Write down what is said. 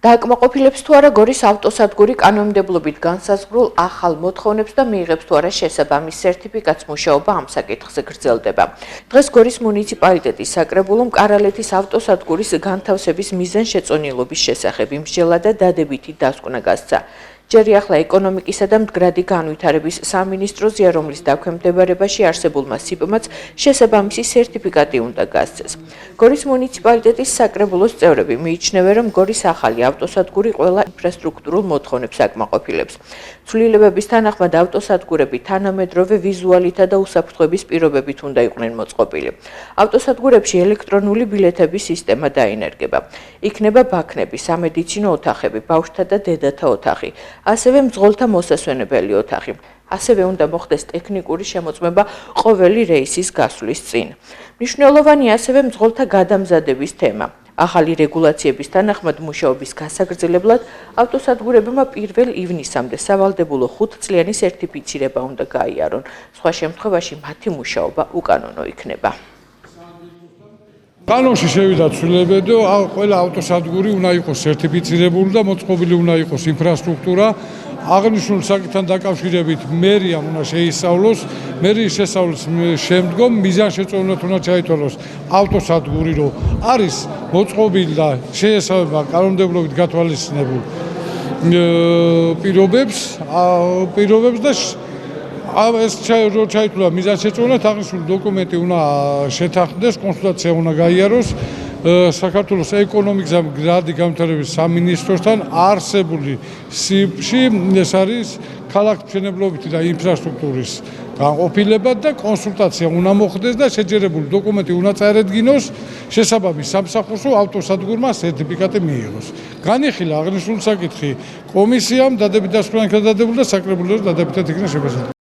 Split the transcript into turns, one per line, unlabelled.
დააკმაყოფილებს თუ არა გორის ავტოსადგური კანონმდებლობით განსაზღვრულ ახალ მოთხოვნებს და მიიღებს თუ არა შესაბამის სერტიფიკატს მუშაობა ამ საკითხზე გრძელდება. დღეს გორის მუნიციპალიტეტის საკრებულომ კარალეთის ავტოსადგურის განთავსების მიზანშეწონილობის შესახებ იმსჯელა და დადებითი დასკვნა გასცა. ჯერ ახლა ეკონომიკისა და მდგრადი განვითარების სამინისტროზეა, რომლის დაქვემდებარებაში არსებულმა სიპმაც შესაბამისი სერტიფიკატი უნდა გასცეს. გორის მუნიციპალიტეტის საკრებულოს წევრები მიიჩნევენ, რომ გორის ახალი ავტოსადგური ყველა ინფრასტრუქტურულ მოთხოვნებს აკმაყოფილებს. ცვლილებების თანახმად ავტოსადგურები თანამედროვე ვიზუალითა და უსაფრთხოების პირობებით უნდა იყვნენ მოწყობილი. ავტოსადგურებში ელექტრონული ბილეთების სისტემა დაინერგება. იქნება ბაქნები, სამედიცინო ოთახები, ბავშვთა და დედათა ოთახი. ასევე მძღოლთა მოსასვენებელი ოთახი. ასევე უნდა მოხდეს ტექნიკური შემოწმება ყოველი რეისის გასვლის წინ. მნიშვნელოვანია ასევე მძღოლთა გადამზადების თემა. ახალი რეგულაციების თანახმად მუშაობის გასაგრძელებლად ავტოსადგურებმა 1 ივნისამდე სავალდებულო 5 წლიანი სერტიფიცირება უნდა გაიარონ. სხვა შემთხვევაში მათი მუშაობა უკანონო იქნება.
კანონში შევიდა ცვლილებები, რომ ყველა ავტოსადგური უნდა იყოს სერტიფიცირებული და მოწყობილი უნდა იყოს ინფრასტრუქტურა. აღნიშნულ საკითხთან დაკავშირებით მერიამ უნდა შეისწავლოს, მერიის შესწავლის შემდგომ მიზანშეწონილად უნდა ჩაითვალოს ავტოსადგური, რომ არის მოწყობილი და შეესაბამება კანონმდებლობით გათვალისწინებულ პირობებს და ეს ჩაითვალა მიზანშეწონილად, აღნიშნული დოკუმენტი უნდა შეთანხმდეს, კონსულტაცია უნდა გაიაროს საქართველოს ეკონომიკის და მდგრადი განვითარების სამინისტროსთან არსებული სიბრში, ეს არის ქალაქმშენებლობითი და ინფრასტრუქტურის განყოფილება და კონსულტაცია უნდა მოხდეს და შეჯერებული დოკუმენტი უნდა წარადგინოს შესაბამის სამსახურსო ავტოსადგურმა სერტიფიკატი მიიღოს. განიხილა აღნიშნული საკითხი კომისიამ, დადებით დასკვნა იქნა დადებული და საკრებულოს დადებითად იქნა შეფასებული.